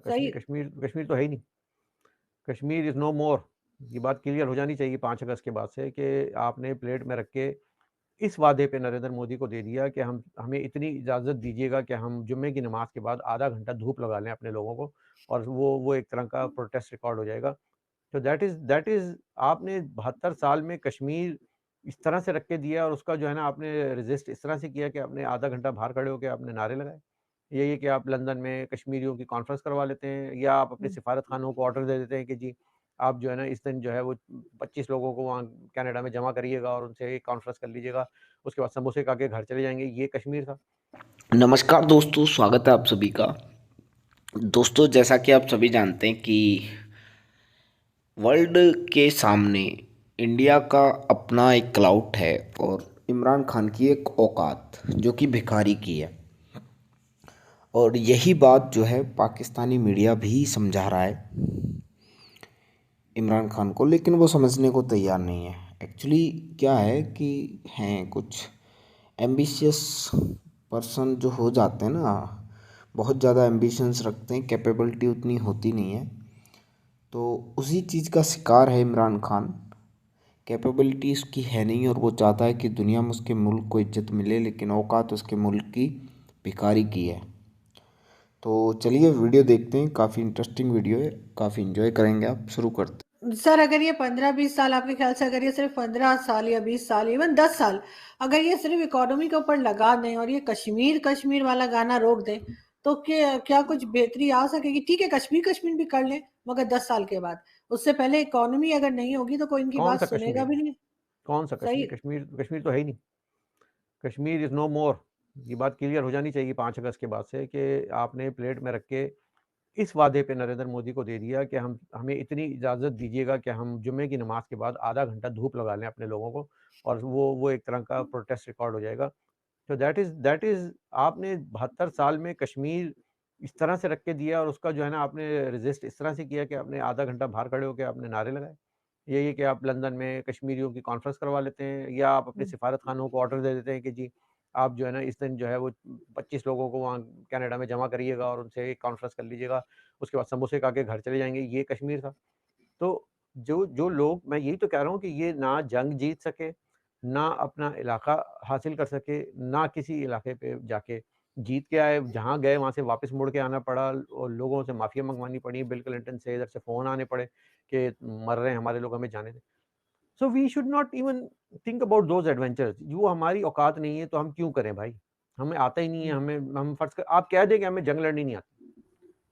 कश्मीर सही। कश्मीर कश्मीर तो है ही नहीं। कश्मीर इज़ नो मोर। ये बात क्लियर हो जानी चाहिए 5 अगस्त के बाद से कि आपने प्लेट में रख के इस वादे पे नरेंद्र मोदी को दे दिया कि हम हमें इतनी इजाज़त दीजिएगा कि हम जुम्मे की नमाज़ के बाद आधा घंटा धूप लगा लें अपने लोगों को और वो एक तरह का प्रोटेस्ट रिकॉर्ड हो जाएगा। तो दैट इज़ आपने 72 साल में कश्मीर इस तरह से रख के दिया और उसका जो है ना आपने रेज़िस्ट इस तरह से किया कि आपने आधा घंटा बाहर खड़े होके आपने नारे लगाए। यही है कि आप लंदन में कश्मीरियों की कॉन्फ्रेंस करवा लेते हैं या आप अपने हुँ। सिफ़ारत खानों को ऑर्डर दे देते हैं कि जी, आप जो है ना इस दिन जो है वो 25 लोगों को वहाँ कनाडा में जमा करिएगा और उनसे कॉन्फ्रेंस कर लीजिएगा। उसके बाद समोसे खा के घर चले जाएँगे, ये कश्मीर था। नमस्कार दोस्तों, स्वागत है आप सभी का। दोस्तों, जैसा कि आप सभी जानते हैं कि वर्ल्ड के सामने इंडिया का अपना एक क्लाउट है और इमरान खान की एक औकात जो कि भिखारी की है। और यही बात जो है पाकिस्तानी मीडिया भी समझा रहा है इमरान खान को, लेकिन वो समझने को तैयार नहीं है। एक्चुअली क्या है कि हैं कुछ एम्बिशियस पर्सन जो हो जाते हैं ना, बहुत ज़्यादा एम्बिशंस रखते हैं, कैपेबिलिटी उतनी होती नहीं है, तो उसी चीज़ का शिकार है इमरान खान। कैपेबिलिटी उसकी है नहीं और वो चाहता है कि दुनिया में उसके मुल्क को इज्जत मिले, लेकिन औकात उसके मुल्क की भिखारी की है। तो चलिए वीडियो देखते हैं, काफ़ी इंटरेस्टिंग वीडियो है, काफ़ी इन्जॉय करेंगे आप। शुरू करते सर, अगर ये 15-20 साल आपके ख्याल से, अगर ये सिर्फ़ 15 साल या 20 साल, इवन 10 साल, अगर ये सिर्फ़ इकोनॉमी के ऊपर लगा दें और ये कश्मीर वाला गाना रोक दें, तो क्या क्या कुछ बेहतरी आ सकेगी? ठीक है, कश्मीर भी कर लें, मगर 10 साल के बाद। उससे पहले इकोनॉमी अगर नहीं होगी, तो कोई इनकी बात कौन-सा सुनेगा कश्मीर? भी नहीं। कौन-सा सही। कश्मीर? कश्मीर तो है ही नहीं। कश्मीर इज़ नो मोर। ये बात क्लियर हो जानी चाहिए 5 अगस्त के बाद से कि आपने प्लेट में रख के इस वादे पे नरेंद्र मोदी को दे दिया कि हम हमें इतनी इजाज़त दीजिएगा कि हम जुम्मे की नमाज़ के बाद आधा घंटा धूप लगा लें अपने लोगों को और वो एक तरह का प्रोटेस्ट रिकॉर्ड हो जाएगा। तो दैट इज़ आपने 72 साल में कश्मीर इस तरह से रख के दिया और उसका जो है ना आपने रेज़िस्ट इस तरह से किया कि आपने आधा घंटा बाहर खड़े होके आपने नारे लगाए। यही है कि आप लंदन में कश्मीरियों की कॉन्फ्रेंस करवा लेते हैं या आप अपने हुँ। सिफ़ारत खानों को ऑर्डर दे देते हैं कि जी, आप जो है ना इस दिन जो है वो 25 लोगों को वहाँ कनाडा में जमा करिएगा और उनसे कॉन्फ्रेंस कर लीजिएगा। उसके बाद समोसे खा के घर चले जाएँगे, ये कश्मीर था। तो जो जो लोग मैं यही तो कह रहा हूँ कि ये ना जंग जीत सके, ना अपना इलाका हासिल कर सके, ना किसी इलाके पे जाके जीत के आए, जहाँ गए वहाँ से वापस मुड़ के आना पड़ा और लोगों से माफ़िया मंगवानी पड़ी, बिल क्लिंटन से इधर से फ़ोन आने पड़े कि मर रहे हैं हमारे लोग, हमें जाने दें। So we should not even think about those adventures. वो हमारी औकात नहीं है तो हम क्यों करें भाई? हमें आता ही नहीं है, हुँ। हमें हम फ़र्ज़ कर आप कह दें कि हमें जंग लड़नी नहीं आती।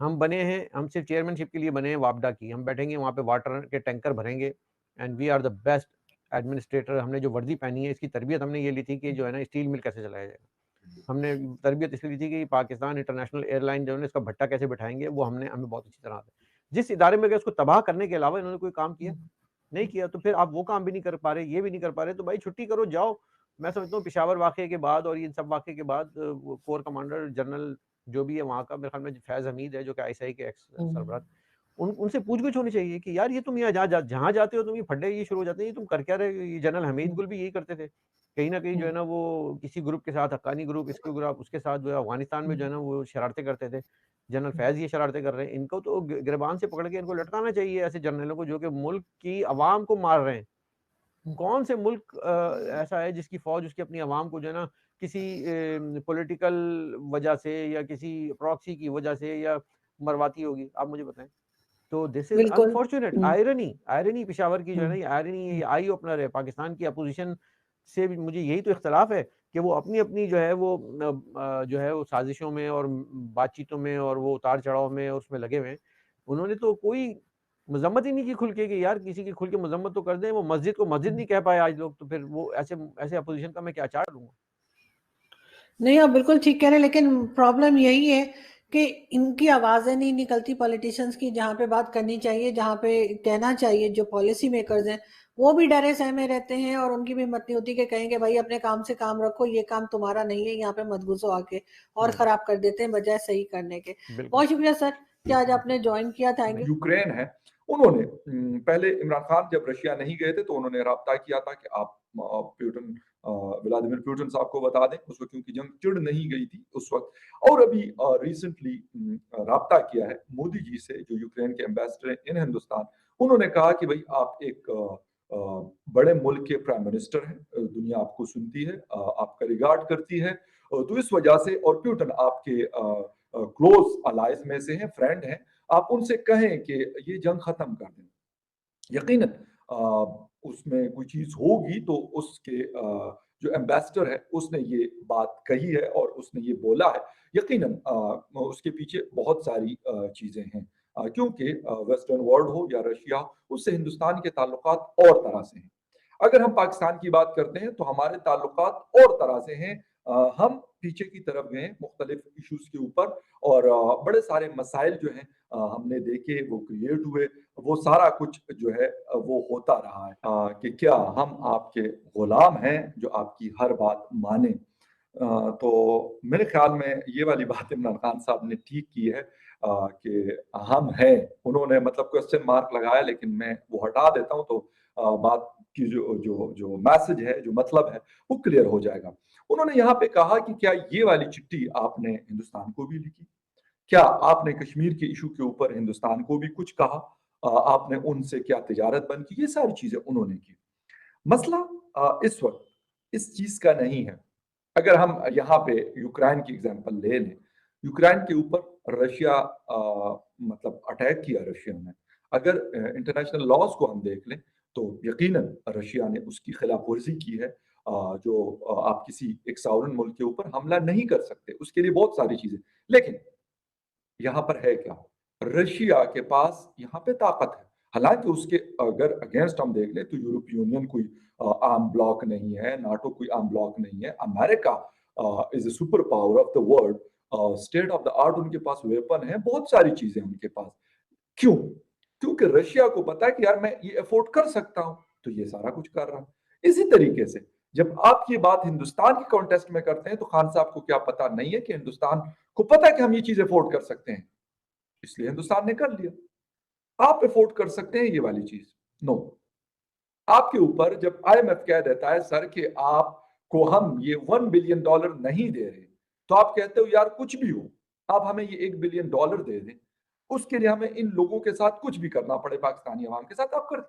हम बने हैं, हम सिर्फ़ चेयरमैनशिप के लिए बने हैं वापडा की। हम बैठेंगे वहाँ पे वाटर के टैंकर भरेंगे and we are the best administrator. हमने जो वर्दी पहनी है, इसकी तरबियत हमने ये ली थी कि जो है ना स्टील मिल कैसे चलाया जाएगा। हमने तरबियत इसलिए ली थी कि पाकिस्तान इंटरनेशनल एयरलाइन जो है ना, इसका भट्टा कैसे बिठाएँगे, वो हमें बहुत अच्छी तरह आता है। जिस इदारे में गए उसको तबाह करने के अलावा इन्होंने कोई काम किया? हुँ। नहीं किया, तो फिर आप वो काम भी नहीं कर पा रहे, ये भी नहीं कर पा रहे, तो भाई छुट्टी करो, जाओ। मैं समझता हूँ पेशावर वाक़ये के बाद और इन सब वाक़ये के बाद वो कोर कमांडर जनरल जो भी है वहाँ का, मेरे ख़्याल में फैज़ हमीद है, जो कि आईएसआई के एक्स सरबराह, हुँ। उनसे पूछ-गछ होनी चाहिए कि यार ये तुम यहाँ जहाँ जाते हो तुम ये फड्डे ये शुरू हो जाते हैं, ये तुम कर क्या रहे हो? ये जनरल हमीद हुँ। गुल भी यही करते थे। कहीं न कहीं जो हुँ। है ना वो किसी ग्रुप के साथ हक्कानी ग्रुप, इसके ग्रुप उसके साथ जो है अफ़गानिस्तान में जो हुँ। है ना वो शरारतें करते थे। जनरल हुँ। फैज़ ये शरारतें कर रहे हैं, इनको तो गिरबान से पकड़ के इनको लटकाना चाहिए ऐसे जनरलों को जो कि मुल्क की अवाम को मार रहे हैं। हुँ। कौन से मुल्क ऐसा है जिसकी फ़ौज उसकी अपनी अवाम को जो है ना किसी पॉलिटिकल वजह से या किसी प्रॉक्सी की वजह से या मरवाती होगी? आप मुझे बताएँ। तो दिस इज़ बिल्कुल। अनफॉर्च्यूनेट हुँ। आयरनी आयरनी पेशावर की जो है ना हुँ। ये आयरनी ये हुँ। आई ओपनर है। पाकिस्तान की अपोज़िशन से भी मुझे यही तो इख्तिलाफ़ है कि वो अपनी-अपनी जो है वो जो है वो साज़िशों में और बातचीतों में और वो उतार-चढ़ाव में और उसमें लगे हुए हैं। उन्होंने तो कोई मज़म्मत ही नहीं की खुल के कि यार किसी की खुल के मज़म्मत तो कर दें। वो मस्जिद को मस्जिद हुँ। नहीं कह पाए आज लोग, तो फिर वो ऐसे ऐसे अपोज़िशन का मैं क्या चार्ज लूँगा? नहीं, आप बिल्कुल ठीक कह रहे हैं, लेकिन प्रॉब्लम यही है कि इनकी आवाज़ें नहीं निकलती पॉलिटिशियंस की, जहाँ पे बात करनी चाहिए, जहाँ पे कहना चाहिए, जो पॉलिसी मेकर्स हैं, वो भी डरे-सहमे रहते हैं और उनकी भी हिम्मत नहीं होती कि कहें कि भाई अपने काम से काम रखो, ये काम तुम्हारा नहीं है, यहाँ पे मत घुसो आके, और हुँ, ख़राब कर देते हैं बजाय सही करने के। बिल्कुल। बहुत शुक्रिया सर कि आज आपने जॉइन किया, थैंक यू। यूक्रेन है, उन्होंने पहले इमरान खान जब रशिया नहीं गए थे तो उन्होंने राब्ता किया था कि आप पुतिन व्लादिमीर पुतिन साहब को बता दें, उस वक्त क्योंकि जंग चिढ़ नहीं गई थी उस वक्त। और अभी रिसेंटली राब्ता किया है मोदी जी से, जो यूक्रेन के एम्बेसडर हैं इन हिंदुस्तान। उन्होंने कहा कि भाई आप एक बड़े मुल्क के प्राइम मिनिस्टर हैं, दुनिया आपको सुनती है, आपका रिगार्ड करती है, तो इस वजह से, और पुतिन आपके क्लोज अलाइज में से हैं, फ्रेंड हैं, आप उनसे कहें कि ये जंग खत्म कर दें। यकीनन उसमें कोई चीज होगी तो उसके जो एम्बेसडर है उसने ये बात कही है और उसने ये बोला है। यकीनन उसके पीछे बहुत सारी चीजें हैं, क्योंकि वेस्टर्न वर्ल्ड हो या रशिया हो, उससे हिंदुस्तान के ताल्लुकात और तरह से हैं। अगर हम पाकिस्तान की बात करते हैं तो हमारे ताल्लुकात और तरह से हैं। हम पीछे की तरफ गए मुख्तलिफ इश्यूज के ऊपर, और बड़े सारे मसाइल जो हैं हमने देखे, वो क्रिएट हुए, वो सारा कुछ जो है वो होता रहा है, कि क्या हम आपके गुलाम हैं जो आपकी हर बात माने। तो मेरे ख्याल में ये वाली बात इमरान खान साहब ने ठीक की है, कि हम हैं, उन्होंने मतलब क्वेश्चन मार्क लगाया, लेकिन मैं वो हटा देता हूँ, तो बात की जो जो जो मैसेज है, जो मतलब है, वो क्लियर हो जाएगा। उन्होंने यहाँ पे कहा कि क्या ये वाली चिट्ठी आपने हिंदुस्तान को भी लिखी, क्या आपने कश्मीर के इशू के ऊपर हिंदुस्तान को भी कुछ कहा, आपने उनसे क्या तिजारत बंद की, ये सारी चीजें उन्होंने की। मसला इस वक्त इस चीज का नहीं है। अगर हम यहाँ पे यूक्रेन की एग्जांपल ले लें, यूक्रेन के ऊपर रशिया मतलब अटैक किया रशिया ने। अगर इंटरनेशनल लॉज को हम देख लें तो यकीनन रशिया ने उसकी खिलाफ वर्जी की है, जो आप किसी एक सॉवरेन मुल्क के ऊपर हमला नहीं कर सकते, उसके लिए बहुत सारी चीजें। लेकिन यहाँ पर है क्या, रशिया के पास यहाँ पे ताकत है। हालांकि उसके अगर अगेंस्ट हम देख लें तो यूरोपियन यूनियन कोई आर्म ब्लॉक नहीं है, नाटो कोई आर्म ब्लॉक नहीं है, America is a super power of the world, state of the art उनके पास वेपन है, बहुत सारी चीजें उनके पास। क्यों? क्योंकि रशिया को पता है कि यार मैं ये अफोर्ड कर सकता हूं, तो ये सारा कुछ कर रहा है। इसी तरीके से जब आप ये बात हिंदुस्तान के कॉन्टेस्ट में करते हैं तो खान साहब को क्या पता नहीं है कि हिंदुस्तान को पता है कि हम ये चीज अफोर्ड कर सकते हैं, इसलिए हिंदुस्तान ने कर लिया। आप अफोर्ड कर सकते हैं ये वाली चीज? नो। आपके ऊपर जब आईएमएफ कह देता है सर कि आपको हम ये $1 बिलियन नहीं दे रहे, तो आप कहते हो यार कुछ भी हो, आप हमें ये $1 बिलियन दे दें, उसके लिए हमें इन लोगों के साथ कुछ भी करना पड़े, पाकिस्तानी अवाम के साथ, आप करते हैं।